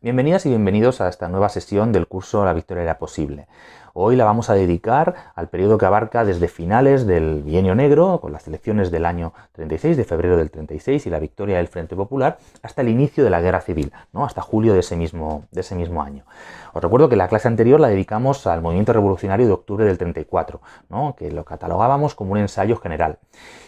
Bienvenidas y bienvenidos a esta nueva sesión del curso La victoria era posible. Hoy la vamos a dedicar al periodo que abarca desde finales del Bienio Negro, con las elecciones del año 36, de febrero del 36 y la victoria del Frente Popular, hasta el inicio de la Guerra Civil, ¿no? Hasta julio de ese mismo año. Os recuerdo que la clase anterior la dedicamos al movimiento revolucionario de octubre del 34, ¿no? Que lo catalogábamos como un ensayo general.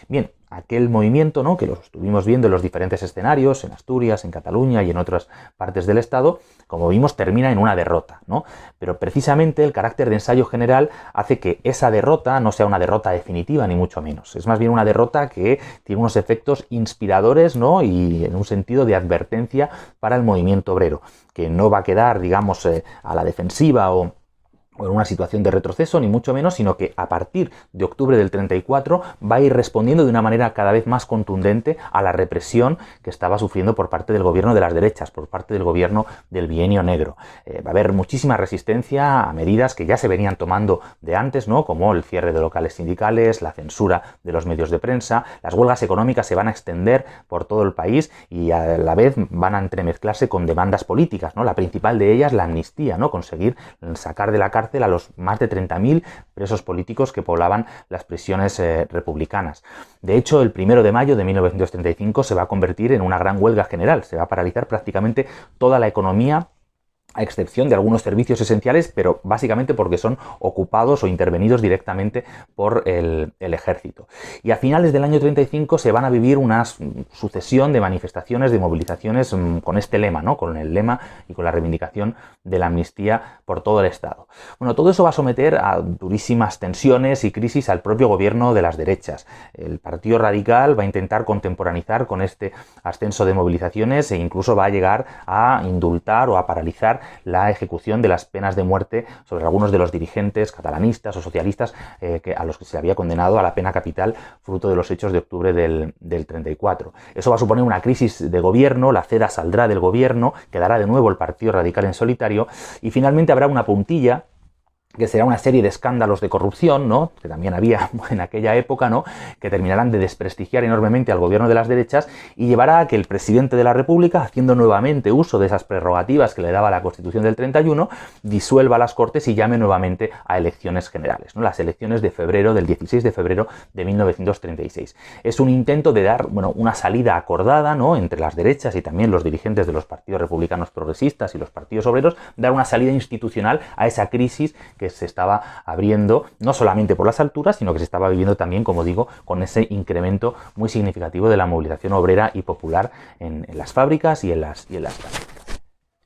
Bien, aquel movimiento, ¿no?, que lo estuvimos viendo en los diferentes escenarios, en Asturias, en Cataluña y en otras partes del Estado, como vimos, termina en una derrota, ¿no? Pero precisamente el carácter de ensayo general hace que esa derrota no sea una derrota definitiva, ni mucho menos. Es más bien una derrota que tiene unos efectos inspiradores, ¿no?, y en un sentido de advertencia para el movimiento obrero, que no va a quedar, digamos, a la defensiva o en una situación de retroceso, ni mucho menos, sino que a partir de octubre del 34 va a ir respondiendo de una manera cada vez más contundente a la represión que estaba sufriendo por parte del gobierno de las derechas, por parte del gobierno del Bienio Negro. Va a haber muchísima resistencia a medidas que ya se venían tomando de antes, ¿no?, como el cierre de locales sindicales, la censura de los medios de prensa. Las huelgas económicas se van a extender por todo el país y a la vez van a entremezclarse con demandas políticas, ¿no? La principal de ellas, la amnistía, ¿no?, conseguir sacar de la cárcel a los más de 30.000 presos políticos que poblaban las prisiones republicanas. De hecho, el 1 de mayo de 1935 se va a convertir en una gran huelga general. Se va a paralizar prácticamente toda la economía, a excepción de algunos servicios esenciales, pero básicamente porque son ocupados o intervenidos directamente por el ejército. Y a finales del año 35 se van a vivir una sucesión de manifestaciones, de movilizaciones con este lema, ¿no?, con el lema y con la reivindicación de la amnistía por todo el Estado. Bueno, todo eso va a someter a durísimas tensiones y crisis al propio gobierno de las derechas. El Partido Radical va a intentar contemporaneizar con este ascenso de movilizaciones e incluso va a llegar a indultar o a paralizar la ejecución de las penas de muerte sobre algunos de los dirigentes catalanistas o socialistas a los que se había condenado a la pena capital fruto de los hechos de octubre del 34. Eso va a suponer una crisis de gobierno, la CEDA saldrá del gobierno, quedará de nuevo el Partido Radical en solitario y finalmente habrá una puntilla que será una serie de escándalos de corrupción, ¿no?, que también había en aquella época, ¿no?, que terminarán de desprestigiar enormemente al gobierno de las derechas y llevará a que el presidente de la República, haciendo nuevamente uso de esas prerrogativas que le daba la Constitución del 31, disuelva las Cortes y llame nuevamente a elecciones generales, ¿no?, las elecciones de febrero, del 16 de febrero de 1936. Es un intento de dar, bueno, una salida acordada, ¿no?, entre las derechas y también los dirigentes de los partidos republicanos progresistas y los partidos obreros, dar una salida institucional a esa crisis que se estaba abriendo no solamente por las alturas, sino que se estaba viviendo también, como digo, con ese incremento muy significativo de la movilización obrera y popular en las fábricas y en las casas.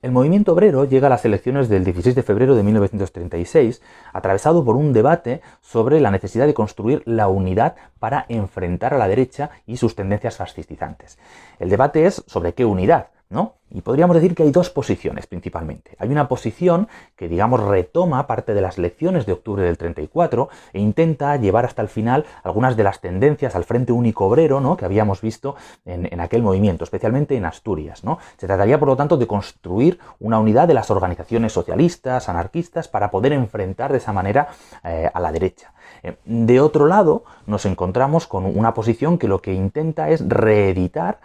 El movimiento obrero llega a las elecciones del 16 de febrero de 1936, atravesado por un debate sobre la necesidad de construir la unidad para enfrentar a la derecha y sus tendencias fascistizantes. El debate es sobre qué unidad, ¿no? Y podríamos decir que hay dos posiciones principalmente. Hay una posición que, digamos, retoma parte de las lecciones de octubre del 34 e intenta llevar hasta el final algunas de las tendencias al Frente Único Obrero, ¿no?, que habíamos visto en aquel movimiento, especialmente en Asturias, ¿no? Se trataría, por lo tanto, de construir una unidad de las organizaciones socialistas, anarquistas, para poder enfrentar de esa manera a la derecha. De otro lado, nos encontramos con una posición que lo que intenta es reeditar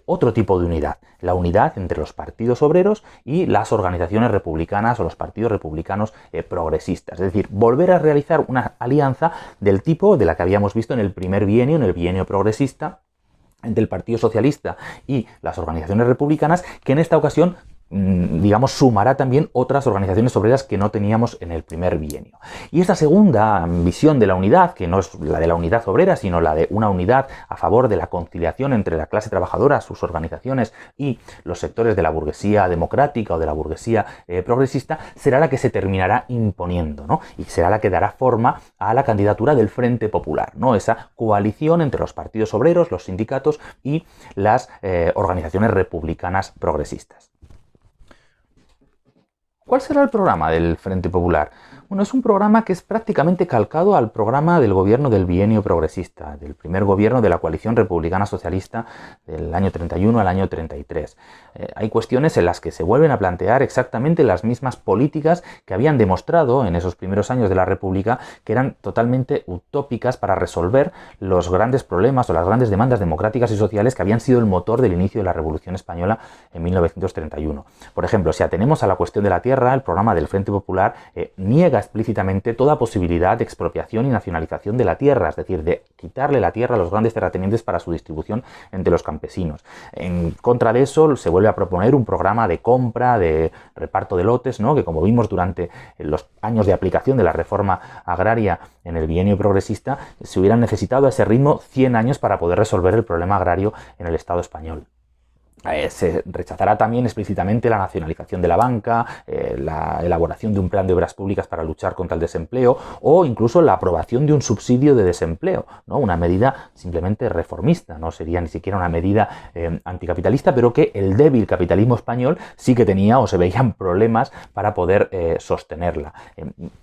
otro tipo de unidad, la unidad entre los partidos obreros y las organizaciones republicanas o los partidos republicanos progresistas. Es decir, volver a realizar una alianza del tipo de la que habíamos visto en el primer bienio, en el bienio progresista, entre el Partido Socialista y las organizaciones republicanas, que en esta ocasión, digamos, sumará también otras organizaciones obreras que no teníamos en el primer bienio. Y esta segunda visión de la unidad, que no es la de la unidad obrera, sino la de una unidad a favor de la conciliación entre la clase trabajadora, sus organizaciones y los sectores de la burguesía democrática o de la burguesía progresista, será la que se terminará imponiendo, ¿no?, y será la que dará forma a la candidatura del Frente Popular, ¿no?, esa coalición entre los partidos obreros, los sindicatos y las organizaciones republicanas progresistas. ¿Cuál será el programa del Frente Popular? Bueno, es un programa que es prácticamente calcado al programa del gobierno del bienio progresista, del primer gobierno de la coalición republicana socialista del año 31 al año 33. Hay cuestiones en las que se vuelven a plantear exactamente las mismas políticas que habían demostrado en esos primeros años de la República que eran totalmente utópicas para resolver los grandes problemas o las grandes demandas democráticas y sociales que habían sido el motor del inicio de la Revolución Española en 1931. Por ejemplo, si atenemos a la cuestión de la tierra, el programa del Frente Popular niega explícitamente toda posibilidad de expropiación y nacionalización de la tierra, es decir, de quitarle la tierra a los grandes terratenientes para su distribución entre los campesinos. En contra de eso se vuelve a proponer un programa de compra, de reparto de lotes, ¿no?, que como vimos durante los años de aplicación de la reforma agraria en el bienio progresista, se hubieran necesitado a ese ritmo 100 años para poder resolver el problema agrario en el Estado español. Se rechazará también explícitamente la nacionalización de la banca, la elaboración de un plan de obras públicas para luchar contra el desempleo o incluso la aprobación de un subsidio de desempleo, ¿no? Una medida simplemente reformista, no sería ni siquiera una medida anticapitalista, pero que el débil capitalismo español sí que tenía o se veían problemas para poder sostenerla.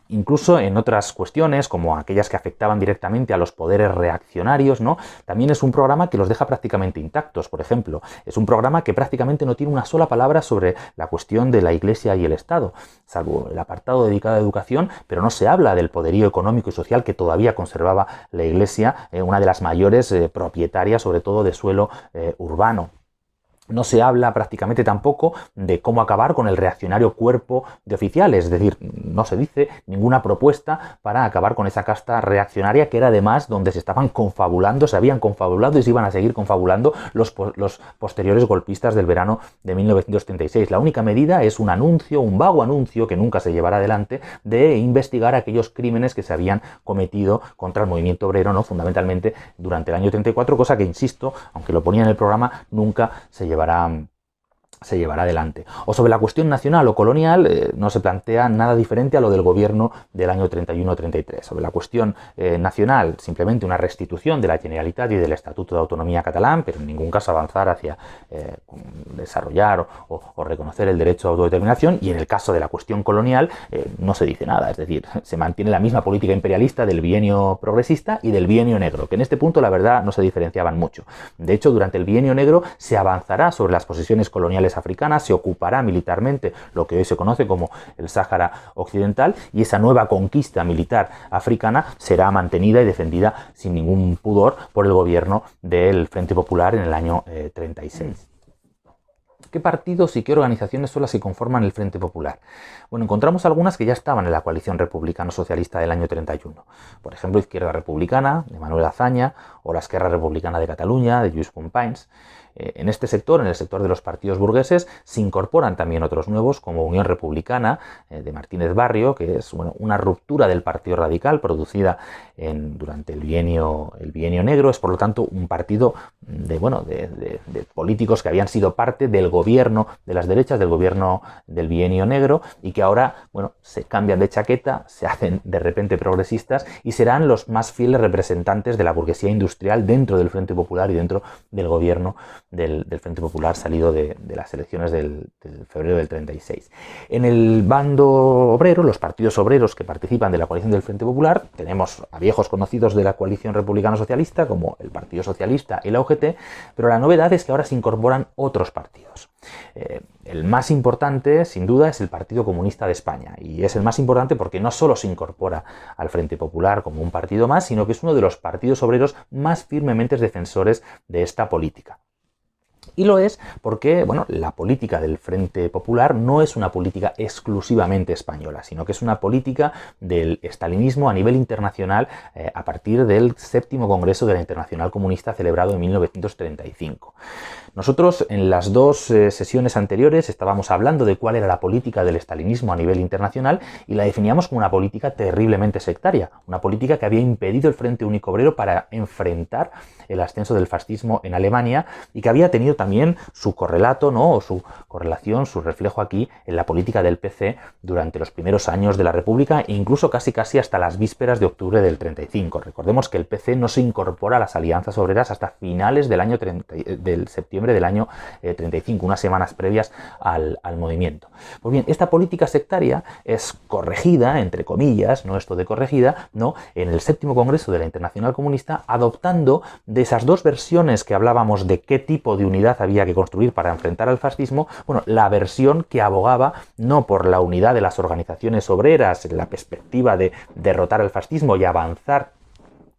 Incluso en otras cuestiones, como aquellas que afectaban directamente a los poderes reaccionarios, ¿no?, también es un programa que los deja prácticamente intactos. Por ejemplo, es un programa que prácticamente no tiene una sola palabra sobre la cuestión de la Iglesia y el Estado, salvo el apartado dedicado a educación, pero no se habla del poderío económico y social que todavía conservaba la Iglesia, una de las mayores propietarias, sobre todo de suelo urbano. No se habla prácticamente tampoco de cómo acabar con el reaccionario cuerpo de oficiales, es decir, no se dice ninguna propuesta para acabar con esa casta reaccionaria que era además donde se estaban confabulando, se habían confabulado y se iban a seguir confabulando los posteriores golpistas del verano de 1936. La única medida es un anuncio, un vago anuncio que nunca se llevará adelante, de investigar aquellos crímenes que se habían cometido contra el movimiento obrero, ¿no?, fundamentalmente durante el año 34, cosa que, insisto, aunque lo ponía en el programa, nunca se llevará adelante. O sobre la cuestión nacional o colonial, no se plantea nada diferente a lo del gobierno del año 31-33. Sobre la cuestión nacional, simplemente una restitución de la Generalitat y del Estatuto de Autonomía catalán, pero en ningún caso avanzar hacia desarrollar o reconocer el derecho a autodeterminación. Y en el caso de la cuestión colonial, no se dice nada, es decir, se mantiene la misma política imperialista del bienio progresista y del bienio negro, que en este punto la verdad no se diferenciaban mucho. De hecho, durante el bienio negro se avanzará sobre las posesiones coloniales africanas, se ocupará militarmente lo que hoy se conoce como el Sáhara Occidental, y esa nueva conquista militar africana será mantenida y defendida sin ningún pudor por el gobierno del Frente Popular en el año 36. ¿Qué partidos y qué organizaciones son las que conforman el Frente Popular? Bueno, encontramos algunas que ya estaban en la coalición republicano-socialista del año 31. Por ejemplo, Izquierda Republicana, de Manuel Azaña, o la Esquerra Republicana de Cataluña, de Lluís Companys. En este sector, en el sector de los partidos burgueses, se incorporan también otros nuevos, como Unión Republicana, de Martínez Barrio, que es una ruptura del Partido Radical producida durante el bienio negro. Es, por lo tanto, un partido de políticos que habían sido parte del gobierno de las derechas, del gobierno del bienio negro, y que ahora, se cambian de chaqueta, se hacen de repente progresistas y serán los más fieles representantes de la burguesía industrial dentro del Frente Popular y dentro del gobierno del Frente Popular salido de las elecciones del febrero del 36. En el bando obrero, los partidos obreros que participan de la coalición del Frente Popular, tenemos a viejos conocidos de la coalición republicano-socialista como el Partido Socialista y la UGT, pero la novedad es que ahora se incorporan otros partidos. El más importante, sin duda, es el Partido Comunista de España, y es el más importante porque no solo se incorpora al Frente Popular como un partido más, sino que es uno de los partidos obreros más firmemente defensores de esta política. Y lo es porque, la política del Frente Popular no es una política exclusivamente española, sino que es una política del estalinismo a nivel internacional a partir del 7º Congreso de la Internacional Comunista celebrado en 1935. Nosotros en las dos sesiones anteriores estábamos hablando de cuál era la política del estalinismo a nivel internacional y la definíamos como una política terriblemente sectaria, una política que había impedido el Frente Único Obrero para enfrentar el ascenso del fascismo en Alemania y que había tenido también su correlato, ¿no? O su correlación, su reflejo aquí en la política del PC durante los primeros años de la República e incluso casi hasta las vísperas de octubre del 35. Recordemos que el PC no se incorpora a las alianzas obreras hasta finales del septiembre del año 35, unas semanas previas al movimiento. Pues bien, esta política sectaria es corregida, entre comillas, no esto de corregida, no, en el séptimo congreso de la Internacional Comunista, adoptando de esas dos versiones que hablábamos de qué tipo de unidad había que construir para enfrentar al fascismo, bueno, la versión que abogaba no por la unidad de las organizaciones obreras en la perspectiva de derrotar al fascismo y avanzar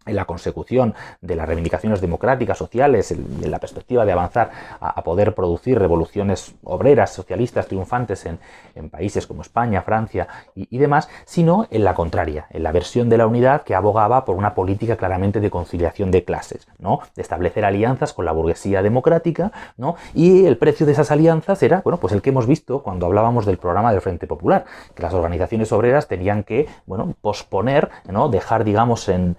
en la consecución de las reivindicaciones democráticas, sociales, en la perspectiva de avanzar a poder producir revoluciones obreras, socialistas, triunfantes en países como España, Francia y demás, sino en la contraria, en la versión de la unidad que abogaba por una política claramente de conciliación de clases, ¿no? De establecer alianzas con la burguesía democrática, ¿no? Y el precio de esas alianzas era, bueno, pues el que hemos visto cuando hablábamos del programa del Frente Popular, que las organizaciones obreras tenían que, bueno, posponer, ¿no? Dejar, digamos, en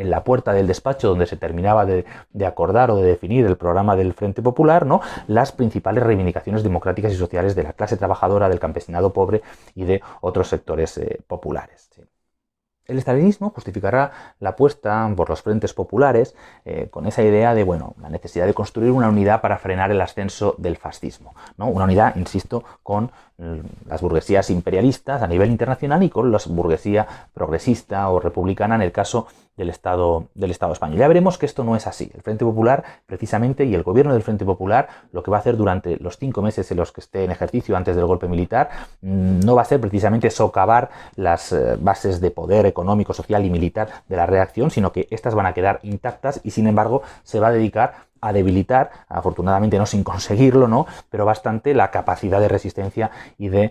la puerta del despacho donde se terminaba de acordar o de definir el programa del Frente Popular, ¿no? Las principales reivindicaciones democráticas y sociales de la clase trabajadora, del campesinado pobre y de otros sectores populares. ¿Sí? El estalinismo justificará la apuesta por los frentes populares con esa idea de, bueno, la necesidad de construir una unidad para frenar el ascenso del fascismo, ¿no? Una unidad, insisto, con las burguesías imperialistas a nivel internacional y con la burguesía progresista o republicana en el caso del Estado español. Ya veremos que esto no es así. El Frente Popular, precisamente, y el gobierno del Frente Popular, lo que va a hacer durante los 5 meses en los que esté en ejercicio antes del golpe militar, no va a ser precisamente socavar las bases de poder económico, social y militar de la reacción, sino que estas van a quedar intactas y, sin embargo, se va a dedicar a debilitar, afortunadamente no sin conseguirlo, ¿no? Pero bastante la capacidad de resistencia y de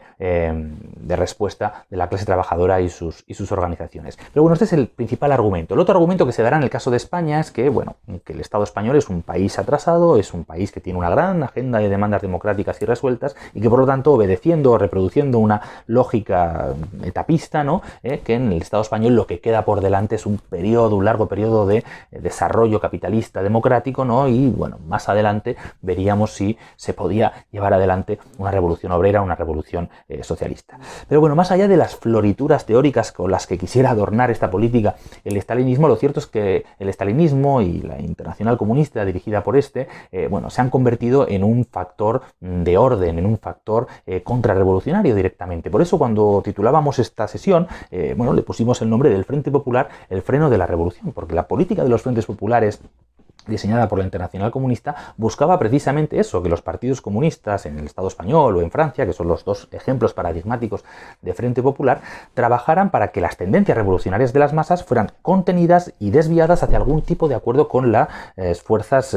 respuesta de la clase trabajadora y sus organizaciones. Pero bueno, este es el principal argumento. El otro argumento que se dará en el caso de España es que, bueno, que el Estado español es un país atrasado, es un país que tiene una gran agenda de demandas democráticas y resueltas y que por lo tanto, obedeciendo o reproduciendo una lógica etapista, ¿no? Que en el Estado español lo que queda por delante es un largo periodo de desarrollo capitalista democrático, ¿no? Y bueno, más adelante veríamos si se podía llevar adelante una revolución obrera, una revolución socialista. Pero bueno, más allá de las florituras teóricas con las que quisiera adornar esta política el estalinismo, lo cierto es que el estalinismo y la Internacional Comunista dirigida por bueno, se han convertido en un factor de orden, en un factor contrarrevolucionario directamente. Por eso cuando titulábamos esta sesión, bueno, le pusimos el nombre del Frente Popular, el freno de la revolución, porque la política de los frentes populares diseñada por la Internacional Comunista, buscaba precisamente eso, que los partidos comunistas en el Estado español o en Francia, que son los dos ejemplos paradigmáticos de Frente Popular, trabajaran para que las tendencias revolucionarias de las masas fueran contenidas y desviadas hacia algún tipo de acuerdo con las fuerzas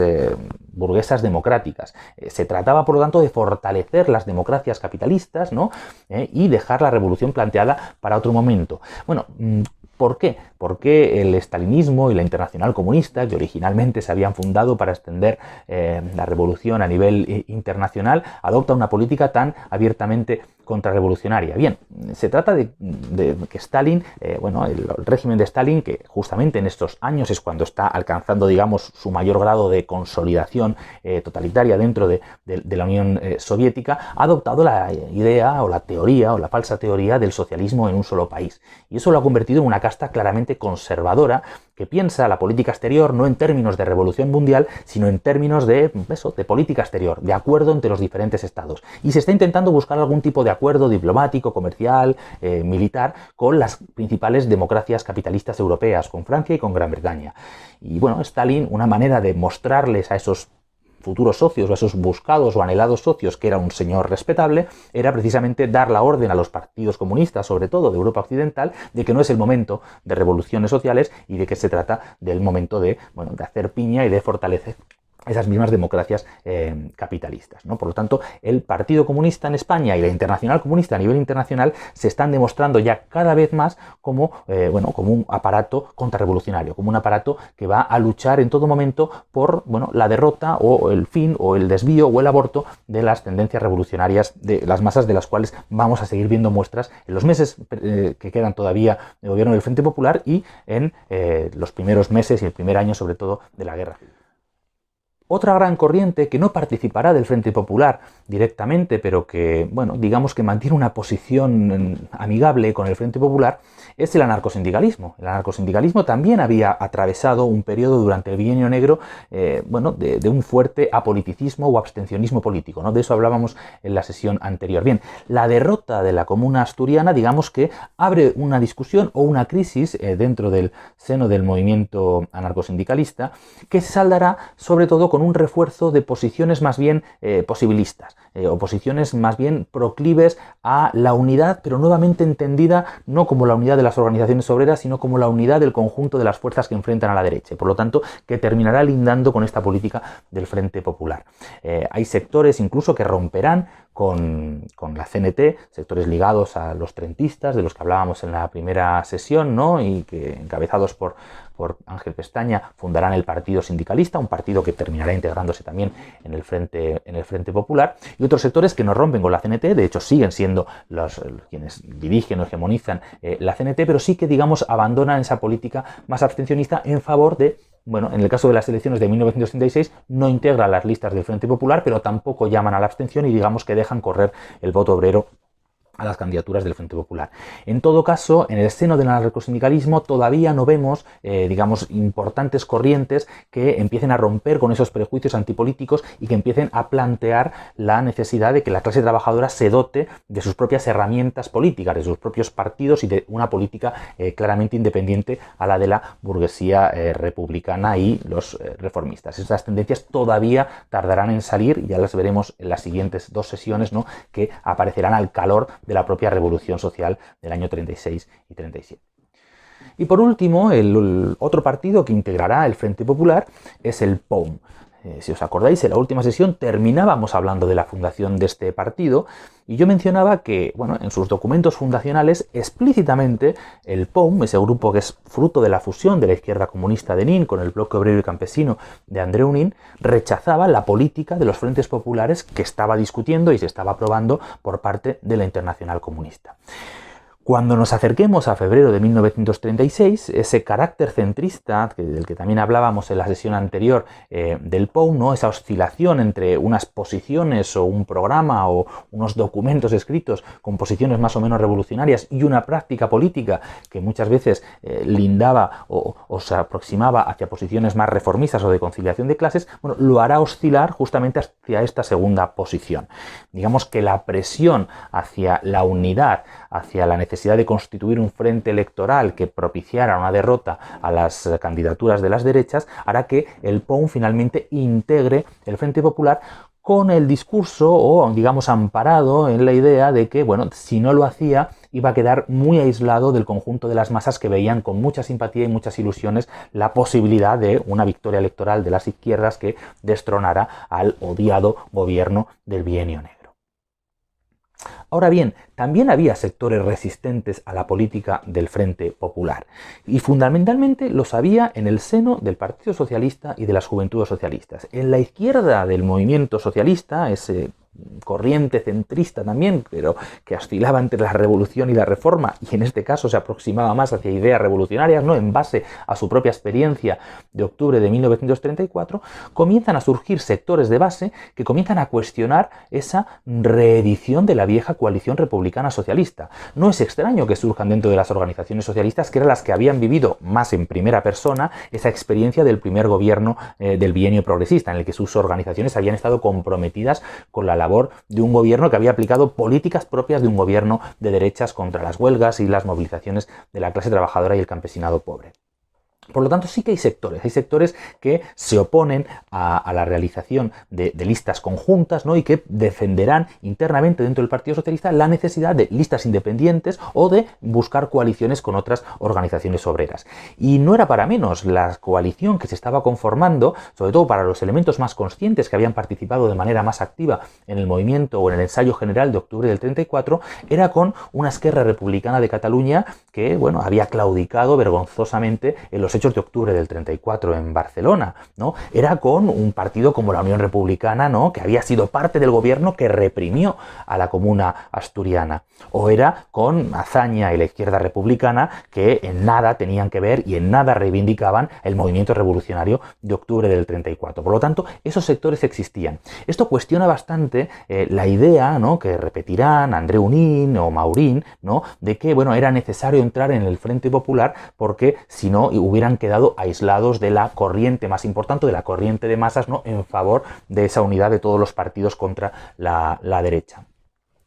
burguesas democráticas. Se trataba, por lo tanto, de fortalecer las democracias capitalistas, ¿no? Y dejar la revolución planteada para otro momento. Bueno, ¿por qué? Porque el estalinismo y la Internacional Comunista, que originalmente se habían fundado para extender la revolución a nivel internacional, adopta una política tan abiertamente contrarrevolucionaria. Bien, se trata de que Stalin, bueno, el régimen de Stalin, que justamente en estos años es cuando está alcanzando, digamos, su mayor grado de consolidación totalitaria dentro de la Unión Soviética, ha adoptado la idea o la teoría o la falsa teoría del socialismo en un solo país. Y eso lo ha convertido en una casta claramente conservadora que piensa la política exterior no en términos de revolución mundial, sino en términos de política exterior, de acuerdo entre los diferentes estados. Y se está intentando buscar algún tipo de acuerdo diplomático, comercial, militar, con las principales democracias capitalistas europeas, con Francia y con Gran Bretaña. Y bueno, Stalin, una manera de mostrarles a esos futuros socios o a esos buscados o anhelados socios que era un señor respetable, era precisamente dar la orden a los partidos comunistas, sobre todo de Europa Occidental, de que no es el momento de revoluciones sociales y de que se trata del momento de, bueno, de hacer piña y de fortalecer esas mismas democracias capitalistas, ¿no? Por lo tanto, el Partido Comunista en España y la Internacional Comunista a nivel internacional se están demostrando ya cada vez más como, como un aparato contrarrevolucionario, como un aparato que va a luchar en todo momento por, bueno, la derrota o el fin o el desvío o el aborto de las tendencias revolucionarias de las masas, de las cuales vamos a seguir viendo muestras en los meses que quedan todavía de gobierno del Frente Popular y en los primeros meses y el primer año, sobre todo, de la guerra civil. Otra gran corriente que no participará del Frente Popular directamente, pero que, bueno, digamos que mantiene una posición amigable con el Frente Popular, es el anarcosindicalismo. El anarcosindicalismo también había atravesado un periodo durante el Bienio Negro, bueno, de un fuerte apoliticismo o abstencionismo político, ¿no? De eso hablábamos en la sesión anterior. Bien, la derrota de la Comuna Asturiana, digamos que abre una discusión o una crisis dentro del seno del movimiento anarcosindicalista, que se saldará sobre todo con un refuerzo de posiciones más bien posibilistas, o posiciones más bien proclives a la unidad, pero nuevamente entendida no como la unidad de las organizaciones obreras, sino como la unidad del conjunto de las fuerzas que enfrentan a la derecha, por lo tanto, que terminará lindando con esta política del Frente Popular. Hay sectores incluso que romperán con la CNT, sectores ligados a los trentistas, de los que hablábamos en la primera sesión, ¿no? Y que, encabezados por Ángel Pestaña, fundarán el Partido Sindicalista, un partido que terminará integrándose también en el Frente Popular, y otros sectores que no rompen con la CNT, de hecho siguen siendo quienes dirigen o hegemonizan la CNT, pero sí que, digamos, abandonan esa política más abstencionista en favor de, bueno, en el caso de las elecciones de 1936, no integran las listas del Frente Popular, pero tampoco llaman a la abstención y digamos que dejan correr el voto obrero a las candidaturas del Frente Popular. En todo caso, en el seno del anarcosindicalismo todavía no vemos, digamos, importantes corrientes que empiecen a romper con esos prejuicios antipolíticos y que empiecen a plantear la necesidad de que la clase trabajadora se dote de sus propias herramientas políticas, de sus propios partidos y de una política claramente independiente a la de la burguesía republicana y los reformistas. Estas tendencias todavía tardarán en salir y ya las veremos en las siguientes dos sesiones, ¿no?, que aparecerán al calor de la propia revolución social del año 36 y 37. Y por último, el otro partido que integrará el Frente Popular es el POUM. Si os acordáis, en la última sesión terminábamos hablando de la fundación de este partido y yo mencionaba que, bueno, en sus documentos fundacionales explícitamente el POUM, ese grupo que es fruto de la fusión de la izquierda comunista de Nin con el bloque obrero y campesino de Andreu Nin, rechazaba la política de los frentes populares que estaba discutiendo y se estaba aprobando por parte de la Internacional Comunista. Cuando nos acerquemos a febrero de 1936, ese carácter centrista, del que también hablábamos en la sesión anterior del POUM, ¿no?, esa oscilación entre unas posiciones o un programa o unos documentos escritos con posiciones más o menos revolucionarias y una práctica política que muchas veces lindaba o se aproximaba hacia posiciones más reformistas o de conciliación de clases, bueno, lo hará oscilar justamente hacia esta segunda posición. Digamos que la presión hacia la unidad, hacia la necesidad de constituir un frente electoral que propiciara una derrota a las candidaturas de las derechas, hará que el POUM finalmente integre el Frente Popular con el discurso o, digamos, amparado en la idea de que, bueno, si no lo hacía, iba a quedar muy aislado del conjunto de las masas que veían con mucha simpatía y muchas ilusiones la posibilidad de una victoria electoral de las izquierdas que destronara al odiado gobierno del Bienio Negro. Ahora bien, también había sectores resistentes a la política del Frente Popular y fundamentalmente los había en el seno del Partido Socialista y de las Juventudes Socialistas. En la izquierda del movimiento socialista, ese corriente centrista también, pero que oscilaba entre la revolución y la reforma y en este caso se aproximaba más hacia ideas revolucionarias, ¿no?, en base a su propia experiencia de octubre de 1934, comienzan a surgir sectores de base que comienzan a cuestionar esa reedición de la vieja coalición republicana socialista. No es extraño que surjan dentro de las organizaciones socialistas, que eran las que habían vivido más en primera persona esa experiencia del primer gobierno del bienio progresista, en el que sus organizaciones habían estado comprometidas con la labor de un gobierno que había aplicado políticas propias de un gobierno de derechas contra las huelgas y las movilizaciones de la clase trabajadora y el campesinado pobre. Por lo tanto, sí que hay sectores que se oponen a la realización de listas conjuntas, ¿no?, y que defenderán internamente dentro del Partido Socialista la necesidad de listas independientes o de buscar coaliciones con otras organizaciones obreras. Y no era para menos, la coalición que se estaba conformando, sobre todo para los elementos más conscientes que habían participado de manera más activa en el movimiento o en el ensayo general de octubre del 34, era con una Esquerra Republicana de Cataluña que, bueno, había claudicado vergonzosamente en los hechos de octubre del 34 en Barcelona, ¿no? Era con un partido como la Unión Republicana, ¿no? Que había sido parte del gobierno que reprimió a la Comuna asturiana. O era con Azaña y la izquierda republicana, que en nada tenían que ver y en nada reivindicaban el movimiento revolucionario de octubre del 34. Por lo tanto, esos sectores existían. Esto cuestiona bastante la idea, ¿no?, que repetirán Andreu Nin o Maurín, ¿no?, de que, bueno, era necesario entrar en el Frente Popular porque si no hubieran quedado aislados de la corriente más importante, de la corriente de masas, ¿no?, en favor de esa unidad de todos los partidos contra la derecha.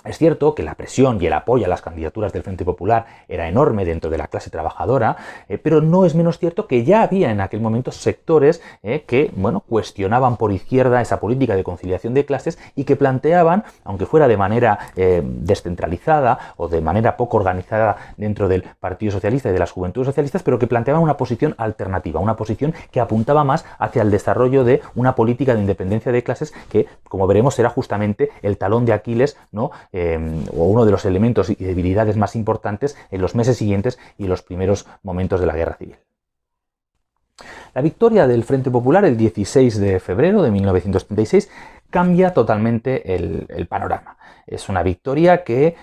Es cierto que la presión y el apoyo a las candidaturas del Frente Popular era enorme dentro de la clase trabajadora, pero no es menos cierto que ya había en aquel momento sectores que, bueno, cuestionaban por izquierda esa política de conciliación de clases y que planteaban, aunque fuera de manera descentralizada o de manera poco organizada dentro del Partido Socialista y de las Juventudes Socialistas, pero que planteaban una posición alternativa, una posición que apuntaba más hacia el desarrollo de una política de independencia de clases que, como veremos, era justamente el talón de Aquiles, ¿no?, o uno de los elementos y debilidades más importantes en los meses siguientes y los primeros momentos de la Guerra Civil. La victoria del Frente Popular el 16 de febrero de 1936 cambia totalmente el panorama. Es una victoria que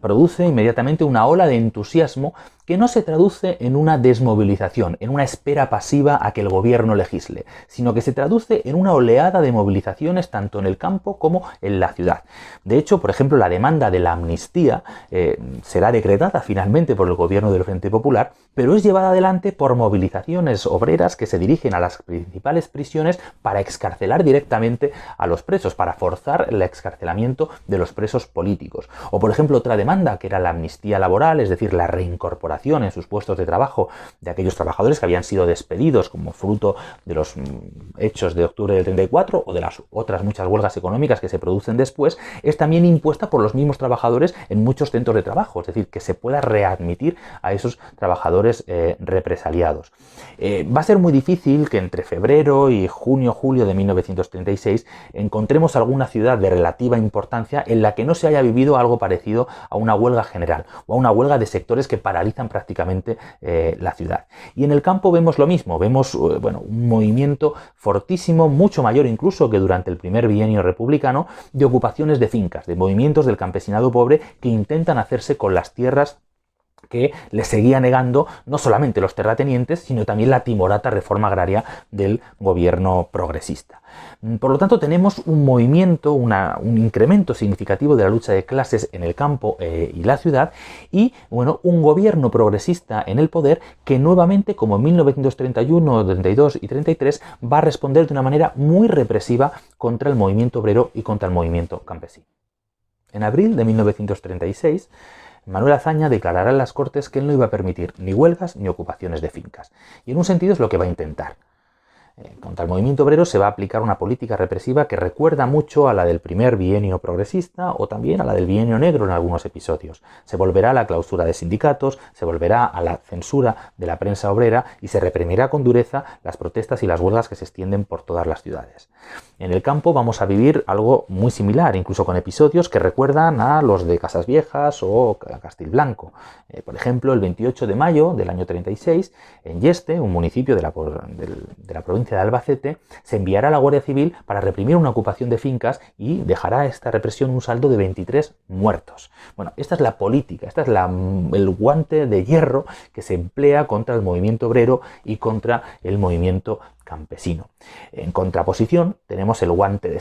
produce inmediatamente una ola de entusiasmo que no se traduce en una desmovilización, en una espera pasiva a que el gobierno legisle, sino que se traduce en una oleada de movilizaciones tanto en el campo como en la ciudad. De hecho, por ejemplo, la demanda de la amnistía será decretada finalmente por el gobierno del Frente Popular, pero es llevada adelante por movilizaciones obreras que se dirigen a las principales prisiones para excarcelar directamente a los presos, para forzar el excarcelamiento de los presos políticos. O, por ejemplo, otra demanda que era la amnistía laboral, es decir, la reincorporación en sus puestos de trabajo de aquellos trabajadores que habían sido despedidos como fruto de los hechos de octubre del 34 o de las otras muchas huelgas económicas que se producen después, es también impuesta por los mismos trabajadores en muchos centros de trabajo, es decir, que se pueda readmitir a esos trabajadores represaliados. Va a ser muy difícil que entre febrero y junio-julio de 1936 encontremos alguna ciudad de relativa importancia en la que no se haya vivido algo parecido a una huelga general o a una huelga de sectores que paralizan prácticamente la ciudad. Y en el campo vemos lo mismo, vemos un movimiento fortísimo, mucho mayor incluso que durante el primer bienio republicano, de ocupaciones de fincas, de movimientos del campesinado pobre que intentan hacerse con las tierras que le seguía negando no solamente los terratenientes, sino también la timorata reforma agraria del gobierno progresista. Por lo tanto, tenemos un movimiento, un incremento significativo de la lucha de clases en el campo y la ciudad, y un gobierno progresista en el poder que nuevamente, como en 1931, 32 y 33, va a responder de una manera muy represiva contra el movimiento obrero y contra el movimiento campesino. En abril de 1936, Manuel Azaña declarará en las Cortes que él no iba a permitir ni huelgas ni ocupaciones de fincas. Y en un sentido es lo que va a intentar. Contra el movimiento obrero se va a aplicar una política represiva que recuerda mucho a la del primer bienio progresista o también a la del bienio negro en algunos episodios. Se volverá a la clausura de sindicatos, se volverá a la censura de la prensa obrera y se reprimirá con dureza las protestas y las huelgas que se extienden por todas las ciudades. En el campo vamos a vivir algo muy similar, incluso con episodios que recuerdan a los de Casas Viejas o Castilblanco. Por ejemplo, el 28 de mayo del año 36, en Yeste, un municipio de la provincia de Albacete, se enviará a la Guardia Civil para reprimir una ocupación de fincas y dejará esta represión un saldo de 23 muertos. Bueno, esta es la política, esta es el guante de hierro que se emplea contra el movimiento obrero y contra el movimiento campesino. En contraposición tenemos el guante de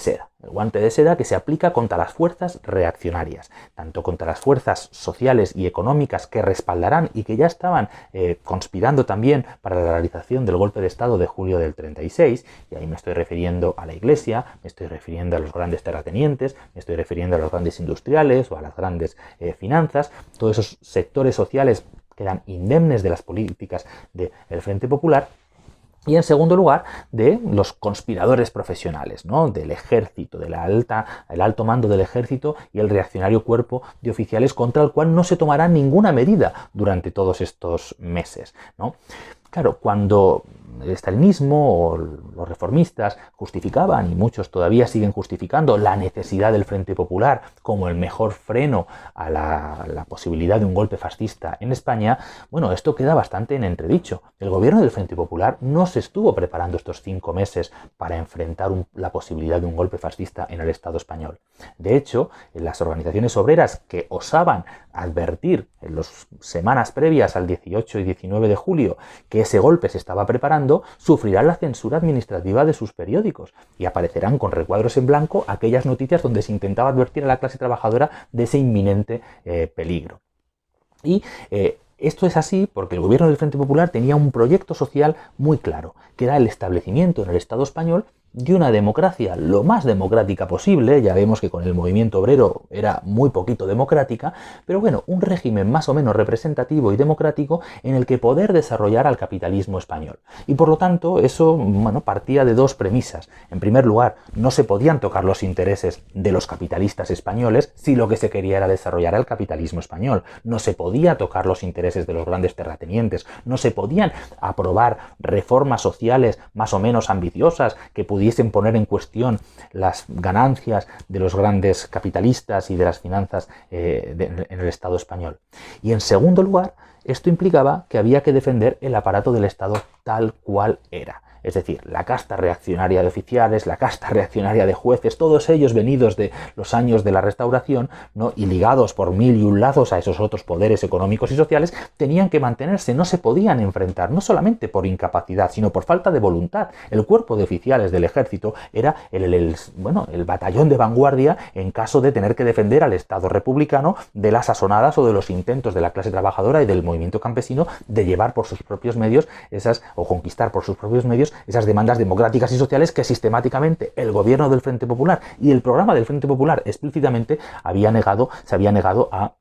seda que se aplica contra las fuerzas reaccionarias, tanto contra las fuerzas sociales y económicas que respaldarán y que ya estaban conspirando también para la realización del golpe de Estado de julio del 36, y ahí me estoy refiriendo a la Iglesia, me estoy refiriendo a los grandes terratenientes, me estoy refiriendo a los grandes industriales o a las grandes finanzas, todos esos sectores sociales que eran indemnes de las políticas del Frente Popular. Y en segundo lugar, de los conspiradores profesionales, ¿no?, del ejército, el alto mando del ejército y el reaccionario cuerpo de oficiales contra el cual no se tomará ninguna medida durante todos estos meses, ¿no? Claro, cuando el estalinismo o los reformistas justificaban, y muchos todavía siguen justificando, la necesidad del Frente Popular como el mejor freno a la posibilidad de un golpe fascista en España, bueno, esto queda bastante en entredicho. El gobierno del Frente Popular no se estuvo preparando estos 5 meses para enfrentar la posibilidad de un golpe fascista en el Estado español. De hecho, las organizaciones obreras que osaban advertir en las semanas previas al 18 y 19 de julio que ese golpe se estaba preparando, sufrirán la censura administrativa de sus periódicos y aparecerán con recuadros en blanco aquellas noticias donde se intentaba advertir a la clase trabajadora de ese inminente peligro. Y esto es así porque el gobierno del Frente Popular tenía un proyecto social muy claro, que era el establecimiento en el Estado español de una democracia lo más democrática posible. Ya vemos que con el movimiento obrero era muy poquito democrática, pero bueno, un régimen más o menos representativo y democrático en el que poder desarrollar al capitalismo español. Y por lo tanto, eso, bueno, partía de dos premisas. En primer lugar, no se podían tocar los intereses de los capitalistas españoles si lo que se quería era desarrollar al capitalismo español. No se podía tocar los intereses de los grandes terratenientes, no se podían aprobar reformas sociales más o menos ambiciosas que pudiesen poner en cuestión las ganancias de los grandes capitalistas y de las finanzas en el Estado español. Y en segundo lugar, esto implicaba que había que defender el aparato del Estado tal cual era. Es decir, la casta reaccionaria de oficiales, la casta reaccionaria de jueces, todos ellos venidos de los años de la Restauración, ¿no?, y ligados por mil y un lazos a esos otros poderes económicos y sociales, tenían que mantenerse, no se podían enfrentar, no solamente por incapacidad, sino por falta de voluntad. El cuerpo de oficiales del ejército era el batallón de vanguardia en caso de tener que defender al Estado republicano de las asonadas o de los intentos de la clase trabajadora y del movimiento campesino de llevar por sus propios medios o conquistar por sus propios medios esas demandas democráticas y sociales que sistemáticamente el gobierno del Frente Popular y el programa del Frente Popular explícitamente se había negado a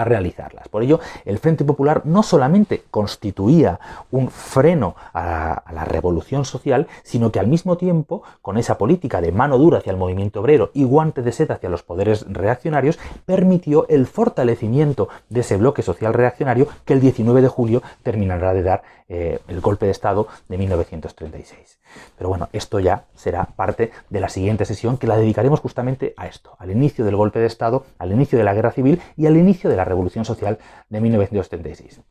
realizarlas. Por ello, el Frente Popular no solamente constituía un freno a la revolución social, sino que al mismo tiempo, con esa política de mano dura hacia el movimiento obrero y guante de seda hacia los poderes reaccionarios, permitió el fortalecimiento de ese bloque social reaccionario que el 19 de julio terminará de dar el golpe de Estado de 1936. Pero bueno, esto ya será parte de la siguiente sesión, que la dedicaremos justamente a esto, al inicio del golpe de Estado, al inicio de la Guerra Civil y al inicio de la Revolución Social de 1936.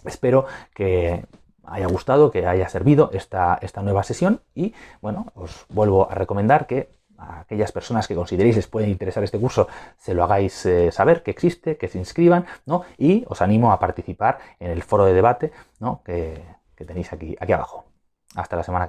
Espero que haya gustado, que haya servido esta nueva sesión y, bueno, os vuelvo a recomendar que a aquellas personas que consideréis les puede interesar este curso, se lo hagáis saber que existe, que se inscriban, ¿no? Y os animo a participar en el foro de debate, ¿no?, que tenéis aquí abajo. Hasta la semana que viene.